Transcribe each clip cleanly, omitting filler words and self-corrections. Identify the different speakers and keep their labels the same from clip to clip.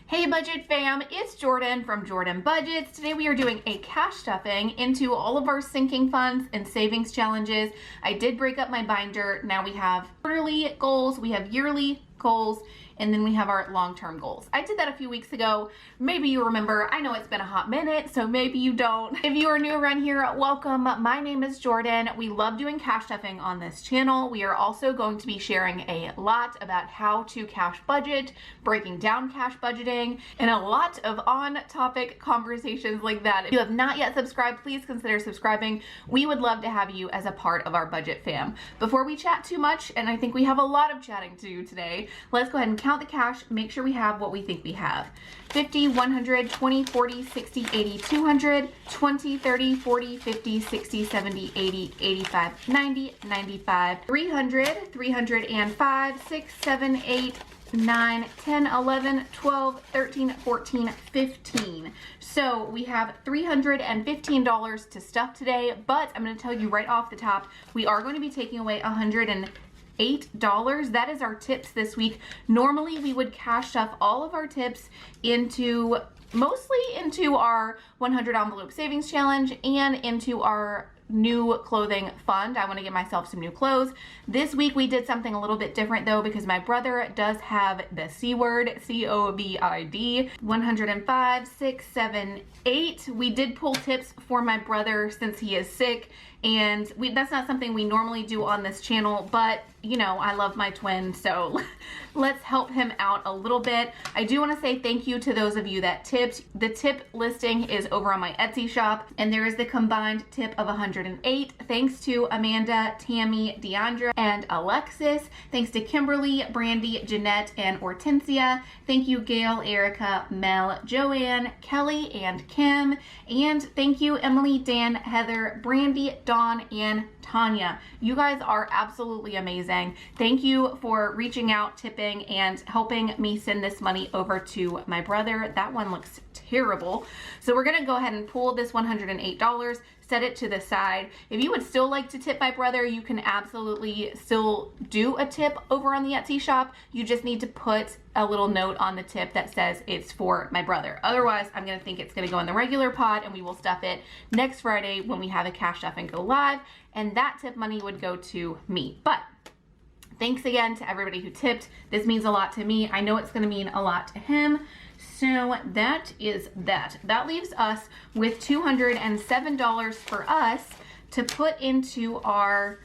Speaker 1: Hey budget fam, it's Jordan from Jordan Budgets. Today we are doing a cash stuffing into all of our sinking funds and savings challenges. I did break up my binder. Now we have quarterly goals, we have yearly goals, and then we have our long-term goals. I did that a few weeks ago. Maybe you remember. I know it's been a hot minute, so maybe you don't. If you are new around here, welcome. My name is Jordan. We love doing cash stuffing on this channel. We are also going to be sharing a lot about how to cash budget, breaking down cash budgeting, and a lot of on-topic conversations like that. If you have not yet subscribed, please consider subscribing. We would love to have you as a part of our budget fam. Before we chat too much, and I think we have a lot of chatting to do today, let's go ahead and count the cash, make sure we have what we think we have. 50, 100, 20, 40, 60, 80, 200, 20, 30, 40, 50, 60, 70, 80, 85, 90, 95, 300, 305, 6, 7, 8, 9, 10, 11, 12, 13, 14, 15. So we have $315 to stuff today, but I'm going to tell you right off the top, we are going to be taking away $108. That is our tips this week. Normally we would cash stuff all of our tips mostly into our 100 envelope savings challenge and into our new clothing fund. I want to get myself some new clothes. This week we did something a little bit different though, because my brother does have the C word, COVID, 105, 6, 7, 8. We did pull tips for my brother since he is sick, and that's not something we normally do on this channel, but you know, I love my twin, so let's help him out a little bit. I do want to say thank you to those of you that tipped. The tip listing is over on my Etsy shop, and there is the combined tip of 108. Thanks to Amanda, Tammy, Diandra, and Alexis. Thanks to Kimberly, Brandi, Jeanette, and Hortencia. Thank you, Gail, Erica, Mel, JoAnn, Kelli, and Kim. And thank you, Emily, Dan, Heather, Brandi, Dawn, and Tonya. You guys are absolutely amazing. Thank you for reaching out, tipping, and helping me send this money over to my brother. That one looks terrible. So we're gonna go ahead and pull this $108, set it to the side. If you would still like to tip my brother, you can absolutely still do a tip over on the Etsy shop. You just need to put a little note on the tip that says it's for my brother. Otherwise, I'm gonna think it's gonna go in the regular pot, and we will stuff it next Friday when we have a cash stuff and go live, and that tip money would go to me. But thanks again to everybody who tipped. This means a lot to me. I know it's gonna mean a lot to him. So that is that. That leaves us with $207 for us to put into our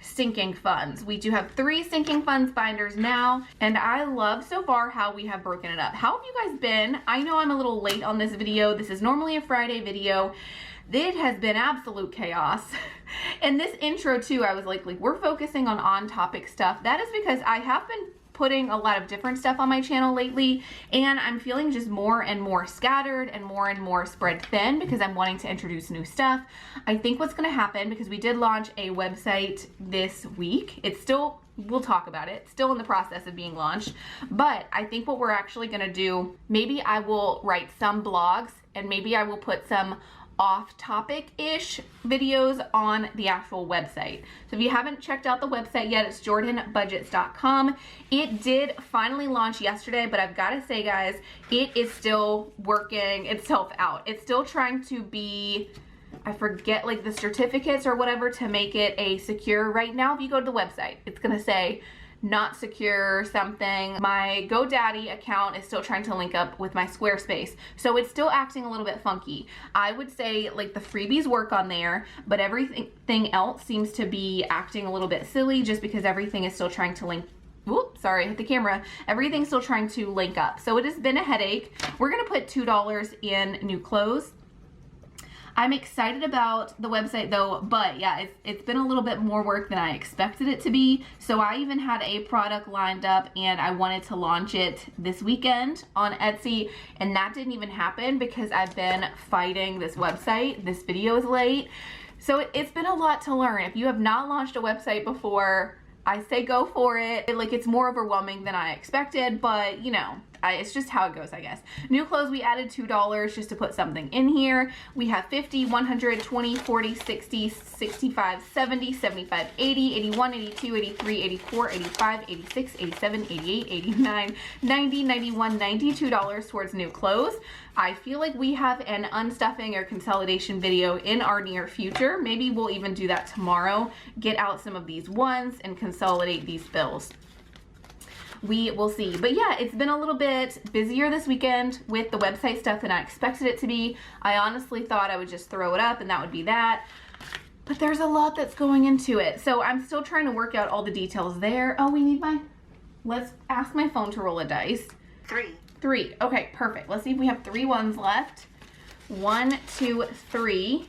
Speaker 1: sinking funds. We do have 3 sinking funds binders now, and I love so far how we have broken it up. How have you guys been? I know I'm a little late on this video. This is normally a Friday video. It has been absolute chaos. And this intro too, I was like we're focusing on topic stuff. That is because I have been putting a lot of different stuff on my channel lately, and I'm feeling just more and more scattered and more spread thin because I'm wanting to introduce new stuff. I think what's going to happen, because we did launch a website this week, we'll talk about it, still in the process of being launched, but I think what we're actually going to do, maybe I will write some blogs, and maybe I will put some off-topic-ish videos on the actual website. So if you haven't checked out the website yet, it's jordanbudgets.com. It did finally launch yesterday, but I've got to say, guys, it is still working itself out. It's still trying to be, I forget, like the certificates or whatever to make it a secure. Right now, if you go to the website, it's going to say not secure something. My GoDaddy account is still trying to link up with my Squarespace, so it's still acting a little bit funky. I would say like the freebies work on there, but everything else seems to be acting a little bit silly just because everything is still trying to link. Whoop, sorry, I hit the camera. Everything's still trying to link up, so it has been a headache. We're gonna put $2 in new clothes. I'm excited about the website though, but yeah, it's been a little bit more work than I expected it to be. So I even had a product lined up, and I wanted to launch it this weekend on Etsy, and that didn't even happen because I've been fighting this website. This video is late. So it's been a lot to learn. If you have not launched a website before, I say go for it. It's more overwhelming than I expected, but you know, It's just how it goes, I guess. New clothes, we added $2 just to put something in here. We have 50, 100, 20, 40, 60, 65, 70, 75, 80, 81, 82, 83, 84, 85, 86, 87, 88, 89, 90, 91, $92 towards new clothes. I feel like we have an unstuffing or consolidation video in our near future. Maybe we'll even do that tomorrow. Get out some of these ones and consolidate these bills. We will see. But yeah, it's been a little bit busier this weekend with the website stuff than I expected it to be. I honestly thought I would just throw it up and that would be that. But there's a lot that's going into it. So I'm still trying to work out all the details there. Oh, we need let's ask my phone to roll a dice. 3. Okay, perfect. Let's see if we have 3 ones left. 1, 2, 3.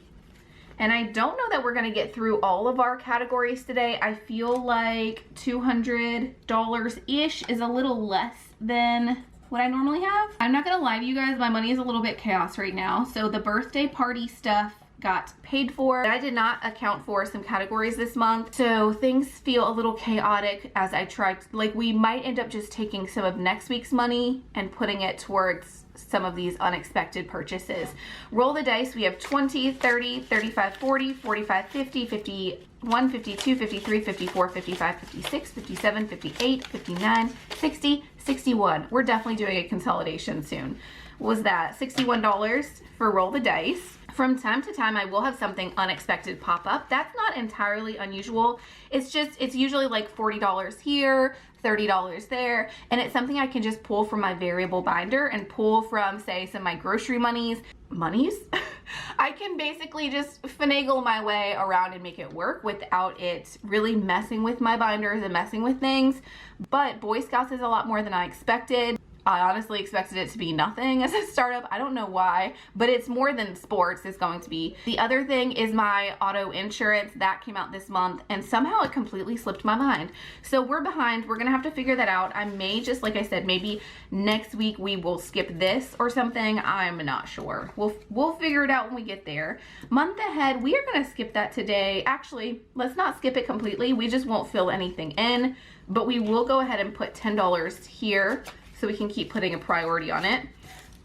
Speaker 1: And I don't know that we're going to get through all of our categories today. I feel like $200-ish is a little less than what I normally have. I'm not going to lie to you guys. My money is a little bit chaos right now. So the birthday party stuff got paid for. I did not account for some categories this month, so things feel a little chaotic as I try to, like, we might end up just taking some of next week's money and putting it towards some of these unexpected purchases. Roll the dice. We have 20, 30, 35, 40, 45, 50, 51, 52, 53, 54, 55, 56, 57, 58, 59, 60, 61. We're definitely doing a consolidation soon. What was that? $61 for roll the dice. From time to time, I will have something unexpected pop up. That's not entirely unusual. It's usually like $40 here, $30 there, and it's something I can just pull from my variable binder and pull from, say, some of my grocery monies. I can basically just finagle my way around and make it work without it really messing with my binders and messing with things. But Boy Scouts is a lot more than I expected. I honestly expected it to be nothing as a startup. I don't know why, but it's more than sports it's going to be. The other thing is my auto insurance. That came out this month and somehow it completely slipped my mind. So we're behind. We're gonna have to figure that out. I may just, like I said, maybe next week we will skip this or something. I'm not sure. We'll figure it out when we get there. Month ahead, we are gonna skip that today. Actually, let's not skip it completely. We just won't fill anything in, but we will go ahead and put $10 here, so we can keep putting a priority on it.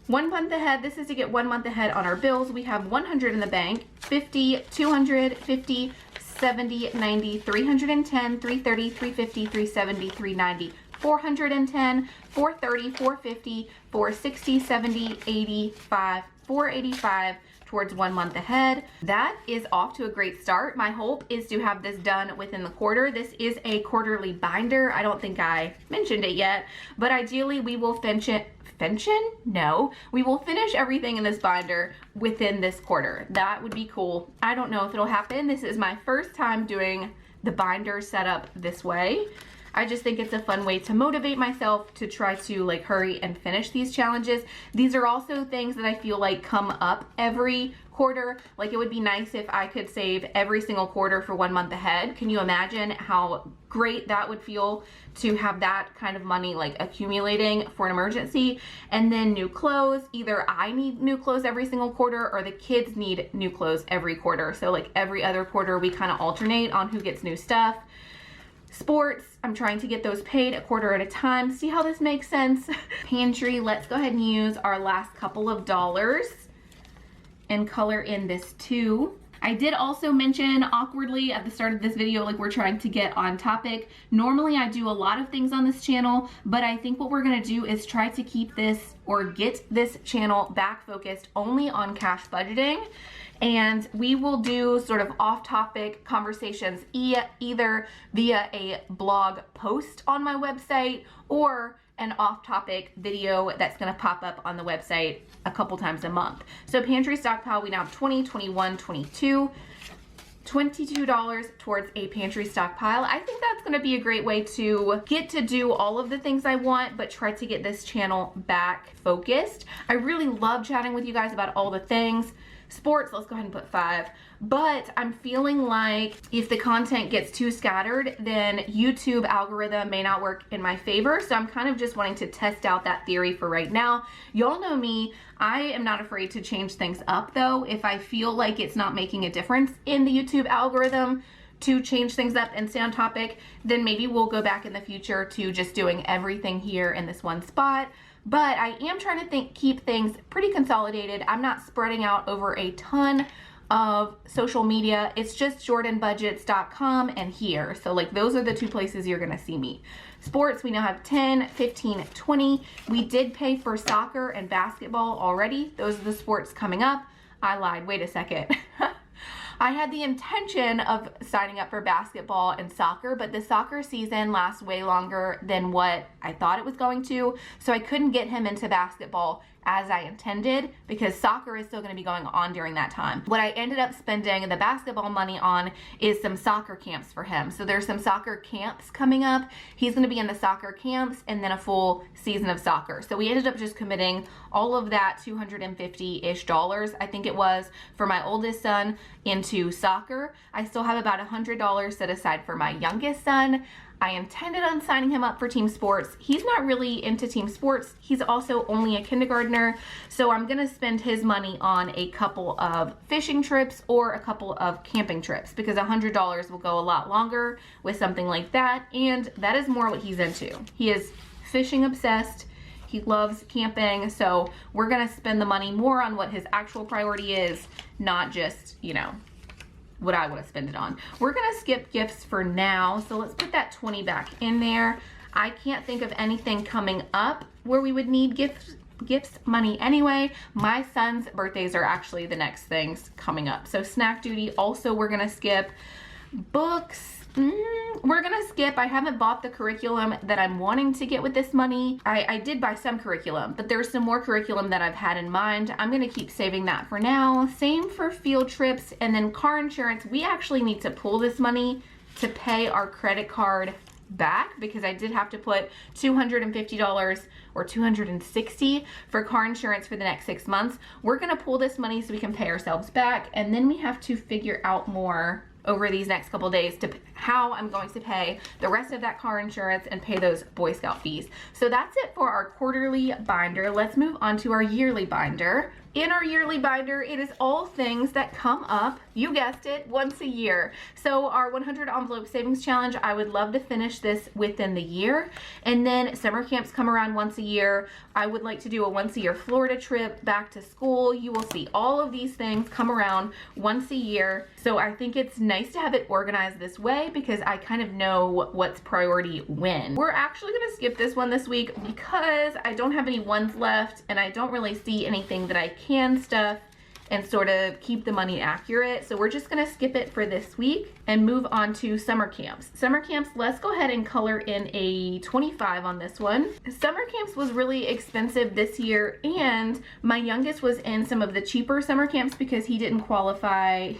Speaker 1: 1 month ahead, this is to get 1 month ahead on our bills. We have 100 in the bank, 50, 200, 50, 70, 90, 310, 330, 350, 370, 390, 410, 430, 450, 460, 70, 85, 485, towards 1 month ahead. That is off to a great start. My hope is to have this done within the quarter. This is a quarterly binder. I don't think I mentioned it yet, but ideally we will we will finish everything in this binder within this quarter. That would be cool. I don't know if it'll happen. This is my first time doing the binder setup this way. I just think it's a fun way to motivate myself to try to like hurry and finish these challenges. These are also things that I feel like come up every quarter. Like it would be nice if I could save every single quarter for 1 month ahead. Can you imagine how great that would feel to have that kind of money like accumulating for an emergency? And then new clothes, either I need new clothes every single quarter or the kids need new clothes every quarter. So like every other quarter we kind of alternate on who gets new stuff. Sports, I'm trying to get those paid a quarter at a time. See how this makes sense? Pantry, let's go ahead and use our last couple of dollars and color in this too. I did also mention awkwardly at the start of this video, like we're trying to get on topic. Normally I do a lot of things on this channel, but I think what we're gonna do is try to keep this or get this channel back focused only on cash budgeting. And we will do sort of off-topic conversations either via a blog post on my website or an off-topic video that's gonna pop up on the website a couple times a month. So pantry stockpile, we now have 20, 21, 22, $22 towards a pantry stockpile. I think that's gonna be a great way to get to do all of the things I want, but try to get this channel back focused. I really love chatting with you guys about all the things. Sports, let's go ahead and put 5. But I'm feeling like if the content gets too scattered, then YouTube algorithm may not work in my favor. So I'm kind of just wanting to test out that theory for right now. Y'all know me. I am not afraid to change things up though. If I feel like it's not making a difference in the YouTube algorithm to change things up and stay on topic, then maybe we'll go back in the future to just doing everything here in this one spot. but I am trying to keep things pretty consolidated. I'm not spreading out over a ton of social media. It's just JoAnnBudgets.com and here. So like those are the two places you're gonna see me. Sports, we now have 10, 15, 20. We did pay for soccer and basketball already. Those are the sports coming up. I lied, wait a second. I had the intention of signing up for basketball and soccer, but the soccer season lasts way longer than what I thought it was going to, so I couldn't get him into basketball as I intended because soccer is still going to be going on during that time. What I ended up spending the basketball money on is some soccer camps for him. So there's some soccer camps coming up. He's going to be in the soccer camps and then a full season of soccer. So we ended up just committing all of that $250-ish, I think it was, for my oldest son into soccer. I still have about $100 set aside for my youngest son. I intended on signing him up for team sports. He's not really into team sports. He's also only a kindergartner. So I'm gonna spend his money on a couple of fishing trips or a couple of camping trips because $100 will go a lot longer with something like that. And that is more what he's into. He is fishing obsessed. He loves camping. So we're gonna spend the money more on what his actual priority is, not just, you know, what I want to spend it on. We're gonna skip gifts for now, so let's put that 20 back in there. I can't think of anything coming up where we would need gifts money anyway. My son's birthdays are actually the next things coming up. So snack duty also we're gonna skip. Books, we're gonna skip. I haven't bought the curriculum that I'm wanting to get with this money. I did buy some curriculum, but there's some more curriculum that I've had in mind. I'm gonna keep saving that for now. Same for field trips, and then car insurance. We actually need to pull this money to pay our credit card back because I did have to put $250 or $260 for car insurance for the next 6 months. We're gonna pull this money so we can pay ourselves back, and then we have to figure out more over these next couple days to how I'm going to pay the rest of that car insurance and pay those Boy Scout fees. So that's it for our quarterly binder. Let's move on to our yearly binder. In our yearly binder, it is all things that come up, you guessed it, once a year. So our 100 envelope savings challenge, I would love to finish this within the year. And then summer camps come around once a year. I would like to do a once a year Florida trip, back to school. You will see all of these things come around once a year. So I think it's nice to have it organized this way because I kind of know what's priority when. We're actually gonna skip this one this week because I don't have any ones left and I don't really see anything that I can stuff and sort of keep the money accurate. So we're just gonna skip it for this week and move on to summer camps. Summer camps, let's go ahead and color in a 25 on this one. Summer camps was really expensive this year, and my youngest was in some of the cheaper summer camps because he didn't qualify.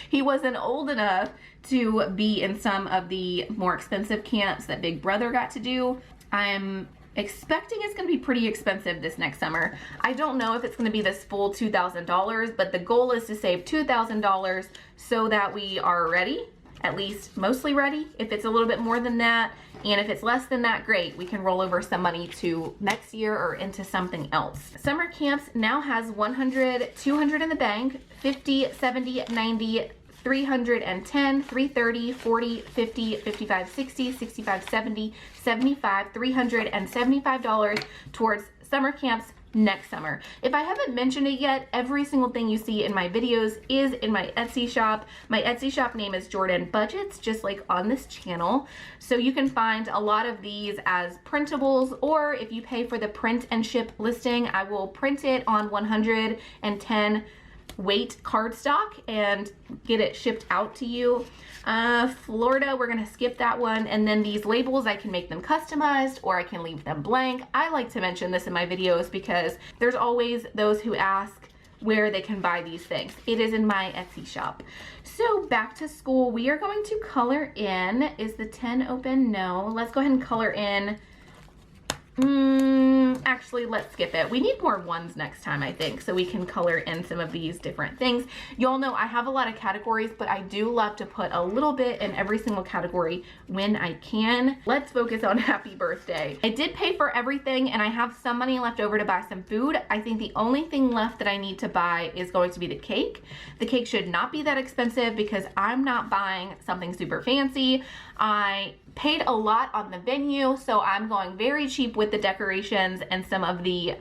Speaker 1: He wasn't old enough to be in some of the more expensive camps that Big Brother got to do. I'm expecting it's going to be pretty expensive this next summer. I don't know if it's going to be this full $2,000, but the goal is to save $2,000 so that we are ready, at least mostly ready. If it's a little bit more than that, and if it's less than that, great. We can roll over some money to next year or into something else. Summer camps now has 100, 200 in the bank, 50, 70, 90, 310, 330, 40, 50, 55, 60, 65, 70, 75, $375 towards summer camps next summer. If I haven't mentioned it yet, every single thing you see in my videos is in my Etsy shop. My Etsy shop name is JoAnn Budgets, just like on this channel. So you can find a lot of these as printables, or if you pay for the print and ship listing, I will print it on 110 weight cardstock and get it shipped out to you. Florida, we're gonna skip that one. And then these labels, I can make them customized or I can leave them blank. I like to mention this in my videos because there's always those who ask where they can buy these things. It is in my Etsy shop. So back to school, we are going to color in. Is the 10 open? No. Let's go ahead and color in. Actually, let's skip it. We need more ones next time, I think, so we can color in some of these different things. Y'all know I have a lot of categories, but I do love to put a little bit in every single category when I can. Let's focus on happy birthday. I did pay for everything, and I have some money left over to buy some food. I think the only thing left that I need to buy is going to be the cake. The cake should not be that expensive because I'm not buying something super fancy. I paid a lot on the venue, so I'm going very cheap with with the decorations and some of the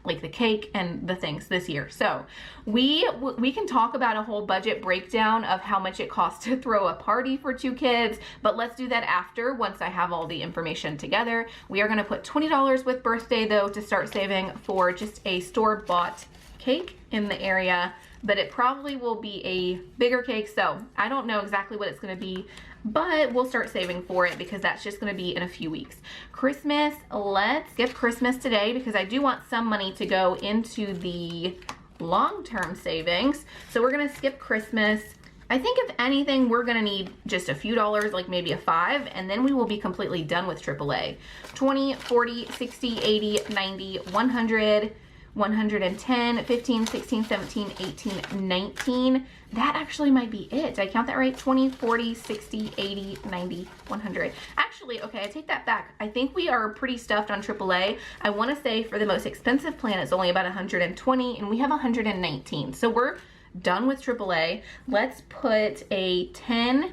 Speaker 1: like the cake and the things this year. So we can talk about a whole budget breakdown of how much it costs to throw a party for 2 kids, but let's do that after, once I have all the information together. We are gonna put $20 with birthday though to start saving for just a store-bought cake in the area, but it probably will be a bigger cake, so I don't know exactly what it's gonna be, but we'll start saving for it because that's just gonna be in a few weeks. Christmas, let's skip Christmas today because I do want some money to go into the long-term savings. So we're gonna skip Christmas. I think if anything, we're gonna need just a few dollars, like maybe a $5, and then we will be completely done with AAA. 20, 40, 60, 80, 90, 100, 110, 15, 16, 17, 18, 19. That actually might be it. Did I count that right? 20, 40, 60, 80, 90, 100. Actually, okay, I take that back. I think we are pretty stuffed on AAA. I want to say for the most expensive plan, it's only about 120, and we have 119. So we're done with AAA. Let's put a 10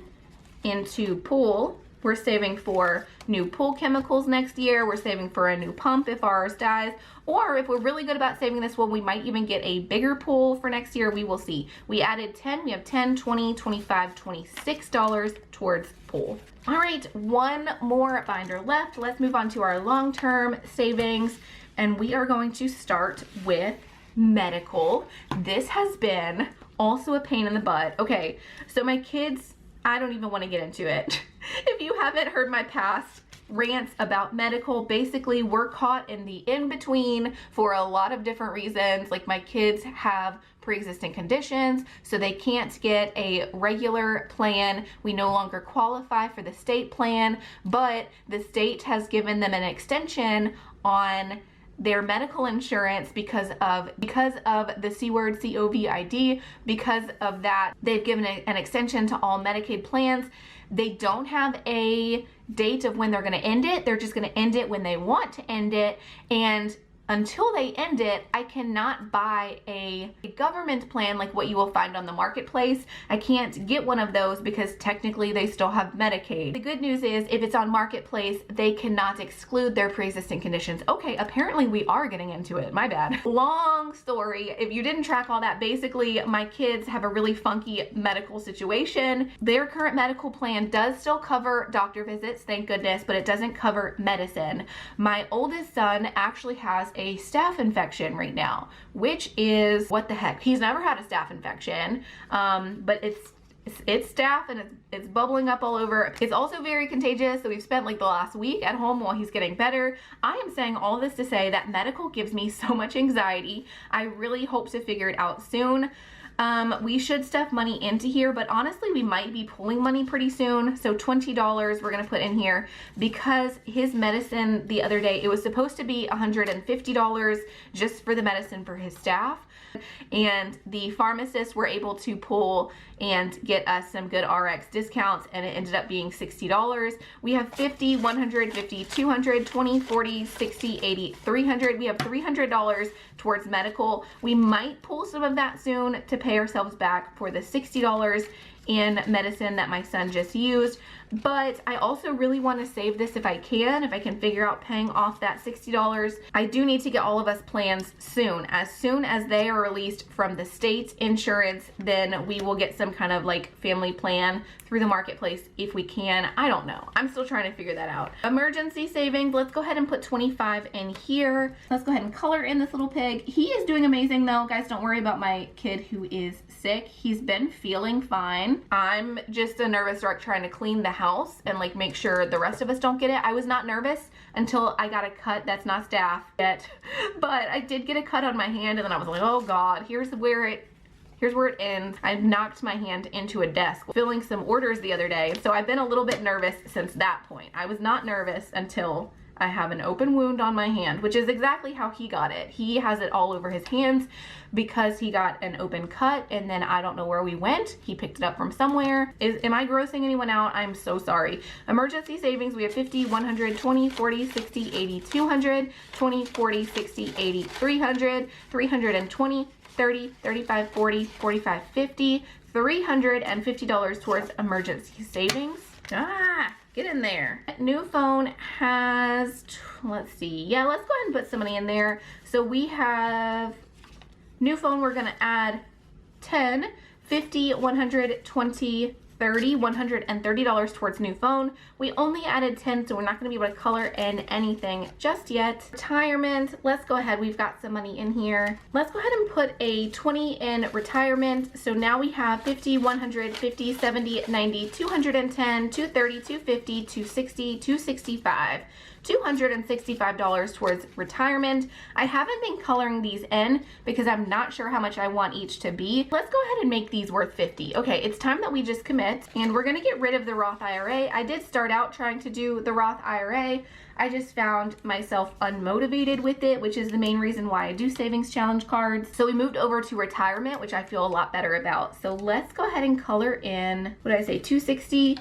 Speaker 1: into pool. We're saving for new pool chemicals next year. We're saving for a new pump if ours dies. Or if we're really good about saving this one, we might even get a bigger pool for next year. We will see. We added 10. We have 10, 20, 25, $26 towards pool. All right, one more binder left. Let's move on to our long-term savings. And we are going to start with medical. This has been also a pain in the butt. Okay, so my kids, I don't even want to get into it. If you haven't heard my past rants about medical, basically we're caught in the in-between for a lot of different reasons. Like my kids have pre-existing conditions, so they can't get a regular plan. We no longer qualify for the state plan, but the state has given them an extension on their medical insurance because of the C word, COVID. Because of that, they've given an extension to all Medicaid plans. They don't have a date of when they're going to end it. They're just going to end it when they want to end it. And until they end it, I cannot buy a government plan like what you will find on the marketplace. I can't get one of those because technically they still have Medicaid. The good news is if it's on marketplace, they cannot exclude their pre-existing conditions. Okay, apparently we are getting into it. My bad. Long story. If you didn't track all that, basically my kids have a really funky medical situation. Their current medical plan does still cover doctor visits, thank goodness, but it doesn't cover medicine. My oldest son actually has a staph infection right now, which is what the heck. He's never had a staph infection, but it's staph and it's bubbling up all over. It's also very contagious, so we've spent like the last week at home while he's getting better. I am saying all this to say that medical gives me so much anxiety. I really hope to figure it out soon. We should stuff money into here, but honestly, we might be pulling money pretty soon. So $20 we're gonna put in here because his medicine the other day, it was supposed to be $150 just for the medicine for his staph. And the pharmacists were able to pull and get us some good RX discounts, and it ended up being $60. We have 50, 150, 200, 20, 40, 60, 80, 300. We have $300 towards medical. We might pull some of that soon to pay ourselves back for the $60 in medicine that my son just used. But I also really want to save this if I can figure out paying off that $60. I do need to get all of us plans soon. As soon as they are released from the state insurance, then we will get some kind of like family plan through the marketplace if we can. I don't know. I'm still trying to figure that out. Emergency savings, let's go ahead and put 25 in here. Let's go ahead and color in this little pig. He is doing amazing though. Guys, don't worry about my kid who is sick. He's been feeling fine. I'm just a nervous wreck trying to clean the house and like make sure the rest of us don't get it. I was not nervous until I got a cut. That's not staph yet, but I did get a cut on my hand, and then I was like, oh God, here's where it ends. I knocked my hand into a desk filling some orders the other day. So I've been a little bit nervous since that point. I was not nervous until I have an open wound on my hand, which is exactly how he got it. He has it all over his hands because he got an open cut, and then I don't know where we went. He picked it up from somewhere. Am I grossing anyone out? I'm so sorry. Emergency savings, we have 50, 100, 20, 40, 60, 80, 200, 20, 40, 60, 80, 300, 320, 30, 35, 40, 45, 50, $350 towards emergency savings. Ah, get in there. New phone has, let's see. Yeah, let's go ahead and put some money in there. So we have new phone, we're gonna add 10, 50, 100, 20, 30, $130 towards new phone. We only added 10, so we're not gonna be able to color in anything just yet. Retirement, let's go ahead. We've got some money in here. Let's go ahead and put a 20 in retirement. So now we have 50, 100, 50, 70, 90, 210, 230, 250, 260, 265. $265 towards retirement. I haven't been coloring these in because I'm not sure how much I want each to be. Let's go ahead and make these worth 50. Okay, it's time that we just commit, and we're gonna get rid of the Roth IRA. I did start out trying to do the Roth IRA. I just found myself unmotivated with it, which is the main reason why I do savings challenge cards. So we moved over to retirement, which I feel a lot better about. So let's go ahead and color in, what did I say, 260,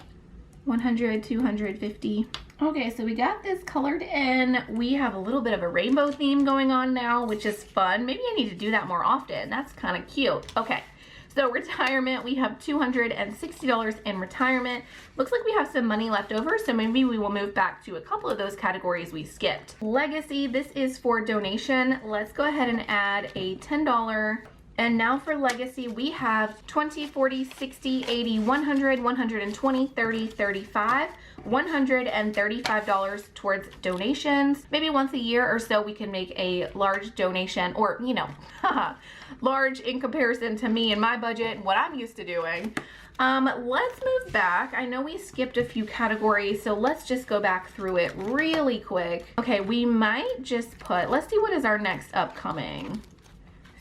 Speaker 1: 100, 250. Okay, so we got this colored in. We have a little bit of a rainbow theme going on now, which is fun. Maybe I need to do that more often. That's kind of cute. Okay, so retirement, we have $260 in retirement. Looks like we have some money left over, so maybe we will move back to a couple of those categories we skipped. Legacy, this is for donation. Let's go ahead and add a $10. And now for legacy, we have 20, 40, 60, 80, 100, 120, 30, 35, $135 towards donations. Maybe once a year or so we can make a large donation, or, you know, large in comparison to me and my budget and what I'm used to doing. Let's move back. I know we skipped a few categories, so let's just go back through it really quick. Okay, we might just put, let's see what is our next upcoming.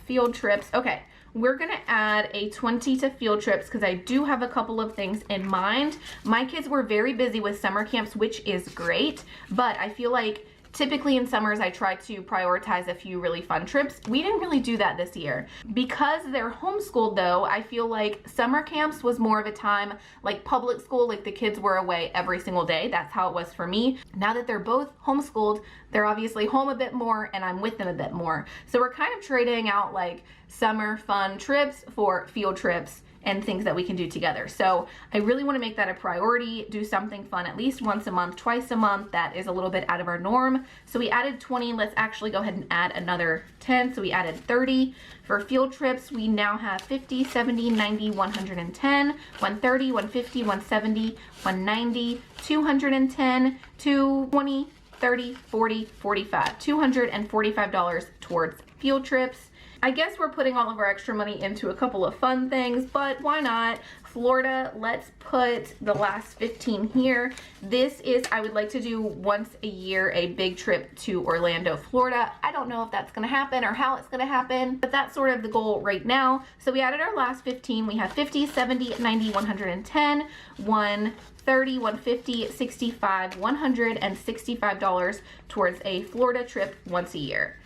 Speaker 1: Field trips. Okay, we're gonna add a 20 to field trips because I do have a couple of things in mind. My kids were very busy with summer camps, which is great, but I feel like typically in summers I try to prioritize a few really fun trips. We didn't really do that this year. Because they're homeschooled though, I feel like summer camps was more of a time like public school, like the kids were away every single day. That's how it was for me. Now that they're both homeschooled, they're obviously home a bit more and I'm with them a bit more. So we're kind of trading out like summer fun trips for field trips and things that we can do together. So I really want to make that a priority, do something fun at least once a month, twice a month. That is a little bit out of our norm. So we added 20, let's actually go ahead and add another 10. So we added 30. For field trips, we now have 50, 70, 90, 110, 130, 150, 170, 190, 210, 220, 30, 40, 45, $245 towards field trips. I guess we're putting all of our extra money into a couple of fun things, but why not? Florida, let's put the last 15 here. This is, I would like to do once a year a big trip to Orlando, Florida. I don't know if that's gonna happen or how it's gonna happen, but that's sort of the goal right now. So we added our last 15. We have 50, 70, 90, 110, 130, 150, 65, $165 towards a Florida trip once a year.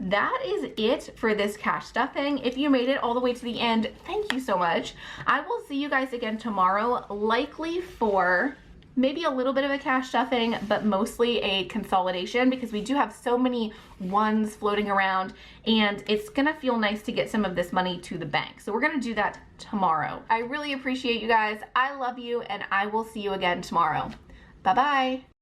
Speaker 1: That is it for this cash stuffing. If you made it all the way to the end, thank you so much. I will see you guys again tomorrow, likely for maybe a little bit of a cash stuffing, but mostly a consolidation because we do have so many ones floating around and it's gonna feel nice to get some of this money to the bank. So we're gonna do that tomorrow. I really appreciate you guys. I love you and I will see you again tomorrow. Bye-bye.